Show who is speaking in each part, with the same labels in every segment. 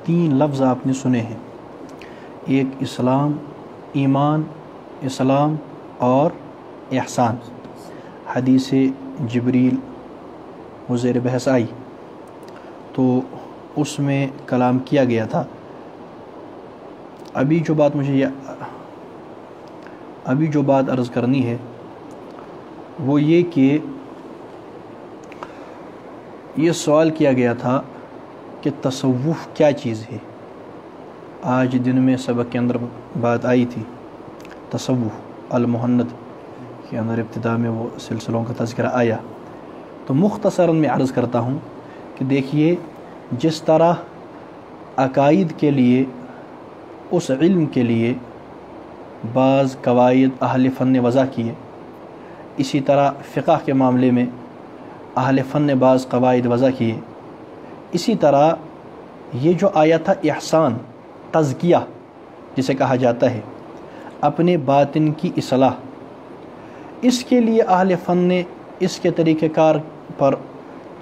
Speaker 1: 3 लफ्ज़ आपने सुने हैं, एक इस्लाम, ईमान, इस्लाम और एहसान। हदीस जिब्रील वो ज़ेर बहस आई तो उसमें कलाम किया गया था। अभी जो बात अर्ज़ करनी है वो ये कि ये सवाल किया गया था कि तसव्वुफ़ क्या चीज़ है। आज दिन में सबक के अंदर बात आई थी तसव्वुफ़ अल-मुहन्नद के अंदर इब्तिदा में वो सिलसिलों का तज़किरा आया। तो मुख्तसरन में अर्ज़ करता हूँ कि देखिए, जिस तरह अकाइद के लिए, उस इल्म के लिए बाज़ कवायद अहले फ़न वज़ा किए, इसी तरह फ़िक़्ह के मामले में अहले फ़न बाज़ कवायद वज़ा किए। इसी तरह ये जो आया था एहसान, तज़किया जिसे कहा जाता है, अपने बातिन की इस्लाह, इसके लिए अहले फ़न ने इसके तरीक़ेकार पर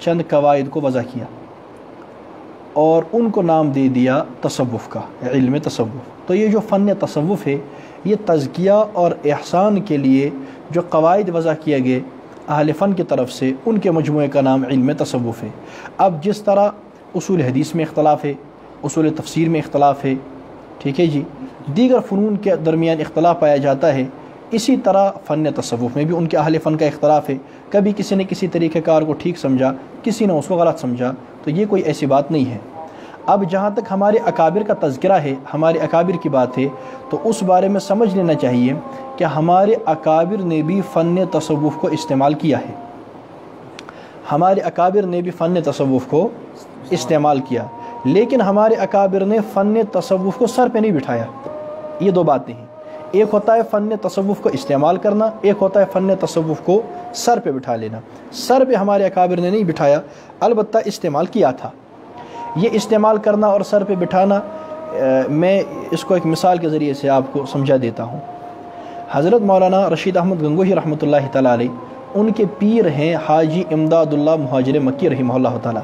Speaker 1: चंद कवायद को वज़ा किया और उनको नाम दे दिया तसव्वुफ़ का, इल्म तसव्वुफ़। तो ये जो फ़न तसव्वुफ़ है, ये तज़किया और एहसान के लिए जो कवायद वज़ा किए गए अहले फ़न की तरफ से, उनके मजमूए का नाम इल्म तसव्वुफ़ है। अब जिस तरह उसूल हदीस में इख्तलाफ है, उसूल तफसीर में इख्तलाफ है, ठीक है जी, दीगर फ़नून के दरमियान इख्तलाफ पाया जाता है, इसी तरह फ़न तसव्वुफ़ में भी उनके अहले फ़न का इख्तलाफ है। कभी किसी ने किसी तरीक़ेकार को ठीक समझा, किसी ने उसको गलत समझा, तो ये कोई ऐसी बात नहीं है। अब जहाँ तक हमारे अकाबिर का तज़किरा है, हमारे अकाबिर की बात है, तो उस बारे में समझ लेना चाहिए कि हमारे अकाबिर ने भी फ़न तसव्वुफ़ को इस्तेमाल किया है। हमारे अकाबिर ने भी फ़न तसव्वुफ़ को इस्तेमाल किया, लेकिन हमारे अकाबिर ने फ़न तसव्वुफ़ को सर पे नहीं बिठाया। ये दो बातें हैं, एक होता है फ़न तसव्वुफ़ को इस्तेमाल करना, एक होता है फ़न तसव्वुफ़ को सर पे बिठा लेना। सर पे हमारे अकाबिर ने नहीं बिठाया, अलबत्ता इस्तेमाल किया था। ये इस्तेमाल करना और सर पे बिठाना, मैं इसको एक मिसाल के ज़रिए से आपको समझा देता हूँ। हज़रत मौलाना रशीद अहमद गंगोही रहमतुल्लाहि तआला अलैह, उनके पीर हैं हाजी इमदादुल्लाह मुहाजिर मक्की रहिमहुल्लाह तआला।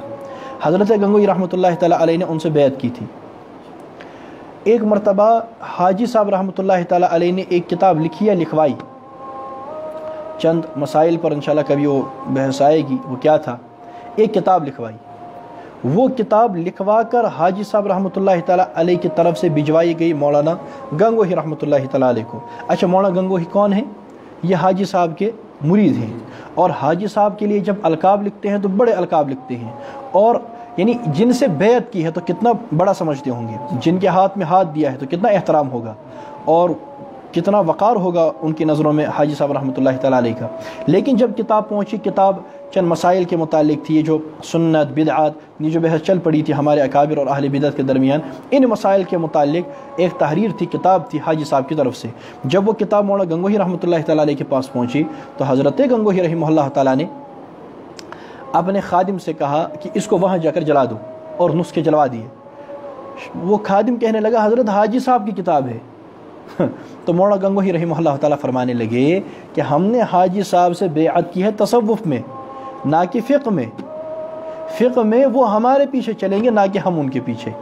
Speaker 1: हज़रत गंगोही रहमतुल्लाहि तआला अलैह ने उनसे बैत की थी। एक मरतबा हाजी साहब रहमतुल्लाहि तआला अलैह ने एक किताब लिखी या लिखवाई, चंद मसाइल पर इंशाल्लाह कभी वो बहस आएगी, वो क्या था, एक किताब लिखवाई। वो किताब लिखवा कर हाजी साहब रहमतुल्लाहि तआला अलैह की तरफ से भिजवाई गई मौलाना गंगोही रहमतुल्लाहि तआला अलैह को। अच्छा, मौलाना गंगोही कौन है? ये हाजी साहब के मुरीद हैं, और हाजी साहब के लिए जब अलकाब लिखते हैं तो बड़े अलकाब लिखते हैं, और यानी जिनसे बैत की है तो कितना बड़ा समझते होंगे, जिनके हाथ में हाथ दिया है तो कितना एहतराम होगा और कितना वक़ार होगा उनकी नज़रों में हाजी साहब रहमतुल्लाहि तआला अलैह का। लेकिन जब किताब पहुँची, किताब चंद मसाइल के मुतालिक थी, ये जो सुन्नत बिदअत, ये जो बहस चल पड़ी थी हमारे अकाबिर और अहले बिदअत के दरमियान, इन मसाइल के मुतालिक एक तहरीर थी, किताब थी हाजी साहब की तरफ से। जब वो किताब मौलाना गंगोही रहमतुल्लाहि तआला अलैह के पास पहुँची तो हज़रत गंगोही रहिमहुल्लाह तआला ने अपने खादिम से कहा कि इसको वहाँ जाकर जला दो, और नुस्खे जलवा दिए। वो खादिम कहने लगा, हज़रत हाजी साहब की किताब है। तो मौलाना गंगोही रहिमहुल्लाह तआला फरमाने लगे कि हमने हाजी साहब से बेअत की है तसव्वुफ़ में, ना कि फ़िक़्ह में। फ़िक़्ह में वो हमारे पीछे चलेंगे, ना कि हम उनके पीछे।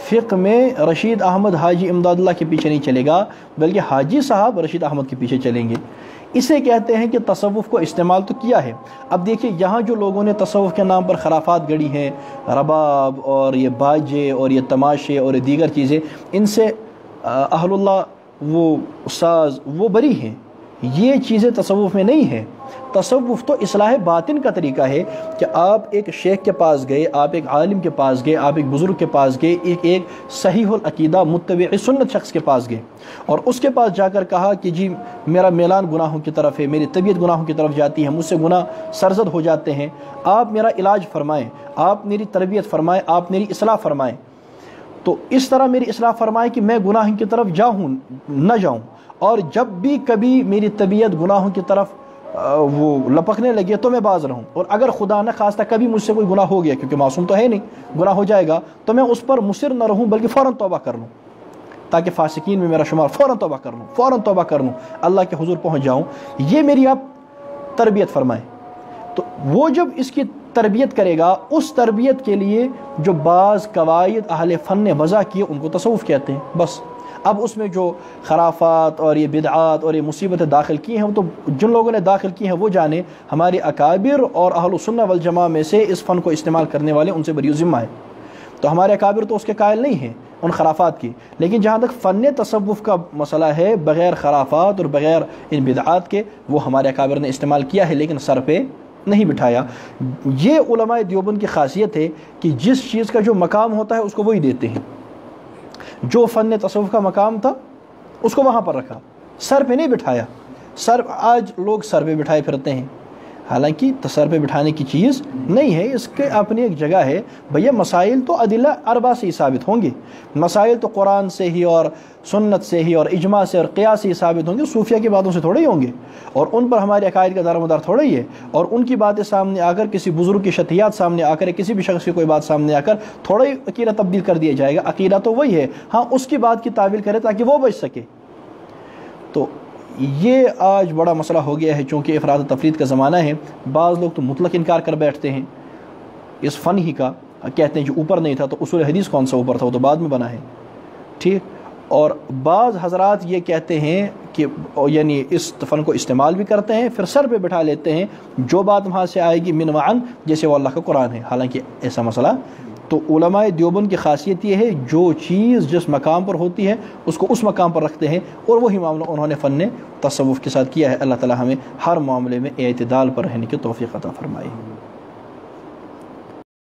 Speaker 1: फ़िक़्ह में रशीद अहमद हाजी इमदादुल्लाह के पीछे नहीं चलेगा, बल्कि हाजी साहब रशीद अहमद के पीछे चलेंगे। इसे कहते हैं कि तसव्वुफ़ को इस्तेमाल तो किया है। अब देखिए, यहाँ जो लोगों ने तसव्वुफ़ के नाम पर खराफात गढ़ी हैं, रबाब और ये बाजे और ये तमाशे और ये दीगर चीज़ें, इनसे अहलुल्लाह वो साज वो बरी हैं। ये चीज़ें तसव्वुफ़ में नहीं हैं। तसव्वुफ़ तो इस्लाह बातिन का तरीका है कि आप एक शेख के पास गए, आप एक आलिम के पास गए, आप एक बुज़ुर्ग के पास गए, एक सहीहुल अक़ीदा मुत्तबी सुन्नत शख्स के पास गए, और उसके पास जाकर कहा कि जी मेरा मेलान गुनाहों की तरफ है, मेरी तबीयत गुनाहों की तरफ जाती है, मुझसे गुनाह सरजद हो जाते हैं, आप मेरा इलाज फरमाएँ, आप मेरी तरबियत फरमाएँ, आप मेरी इस्लाह फरमाएँ। तो इस तरह मेरी इस्लाह फरमाएँ कि मैं गुनाह की तरफ जाऊँ न जाऊँ, और जब भी कभी मेरी तबीयत गुनाहों की तरफ वो लपकने लगे तो मैं बाज रहूँ, और अगर खुदा न खास्ता कभी मुझसे कोई गुनाह हो गया, क्योंकि मासूम तो है नहीं, गुनाह हो जाएगा, तो मैं उस पर मुसिर न रहूँ बल्कि फ़ौरन तौबा कर लूँ, ताकि फासिकीन में मेरा शुमार, फ़ौरन तौबा कर लूँ, फ़ौरन तौबा कर लूँ, अल्लाह के हुजूर पहुँच जाऊँ। ये मेरी आप तरबियत फरमाएँ। तो वो जब इसकी تربیت کرے گا اس تربیت کے لیے جو بعض قواعد اہل فن نے وضع کیے ان کو تصوف کہتے ہیں بس۔ اب اس میں جو خرافات اور یہ بدعات اور یہ مصیبتیں داخل کی ہیں وہ تو جن لوگوں نے داخل کی ہیں وہ جانے، ہمارے اکابر اور اہل السنہ والجماعہ میں سے اس فن کو استعمال کرنے والے ان سے بری ذمہ ہے، تو ہمارے اکابر تو اس کے قائل نہیں ہیں ان خرافات کی۔ لیکن جہاں تک فن تصوف کا مسئلہ ہے بغیر خرافات اور بغیر ان بدعات کے، وہ ہمارے اکابر نے استعمال کیا ہے لیکن سر پہ نہیں بٹھایا۔ یہ علماء دیوبند کی خاصیت ہے کہ جس چیز کا جو مقام ہوتا ہے اس کو وہی دیتے ہیں، جو فن تصوف کا مقام تھا اس کو وہاں پر رکھا، سر پہ نہیں بٹھایا۔ آج لوگ سر پہ بٹھائے پھرتے ہیں، حالانکہ سر پہ بٹھانے کی چیز نہیں ہے، اس کے اپنی ایک جگہ ہے۔ بھیا مسائل تو ادلہ اربع سے ہی ثابت ہوں گے، مسائل تو قرآن سے ہی اور سنت سے ہی اور اجماع سے اور قیاس سے ہی ثابت ہوں گے، صوفیہ کی باتوں سے تھوڑے ہی ہوں گے، اور ان پر ہمارے عقائد کا دار مدار تھوڑا ہی ہے، اور ان کی باتیں سامنے آ کر کسی بزرگ کی شتیات سامنے آ کر کسی بھی شخص کی کوئی بات سامنے آ کر تھوڑا ہی عقیدہ تبدیل کر دیا جائے گا۔ عقیدہ تو وہی ہے، ہاں اس کی بات کی تعویل کرے تاکہ وہ بچ سکے۔ تو یہ آج بڑا مسئلہ ہو گیا ہے، چونکہ افراط و تفرید کا زمانہ ہے، بعض لوگ تو مطلق انکار کر بیٹھتے ہیں اس فن ہی کا، کہتے ہیں جو اوپر نہیں تھا تو اصول حدیث کون سا اوپر تھا، وہ تو بعد میں بنا ہے، ٹھیک۔ اور بعض حضرات یہ کہتے ہیں کہ یعنی اس فن کو استعمال بھی کرتے ہیں، پھر سر پہ بٹھا لیتے ہیں جو بات وہاں سے آئے گی من وعن، جیسے وہ اللہ کا قرآن ہے، حالانکہ ایسا مسئلہ۔ تو علماء دیوبند کی خاصیت یہ ہے جو چیز جس مقام پر ہوتی ہے اس کو اس مقام پر رکھتے ہیں، اور وہی معاملہ انہوں نے فن تصوف کے ساتھ کیا ہے۔ اللہ تعالی ہمیں ہر معاملے میں اعتدال پر رہنے کی توفیق عطا فرمائے۔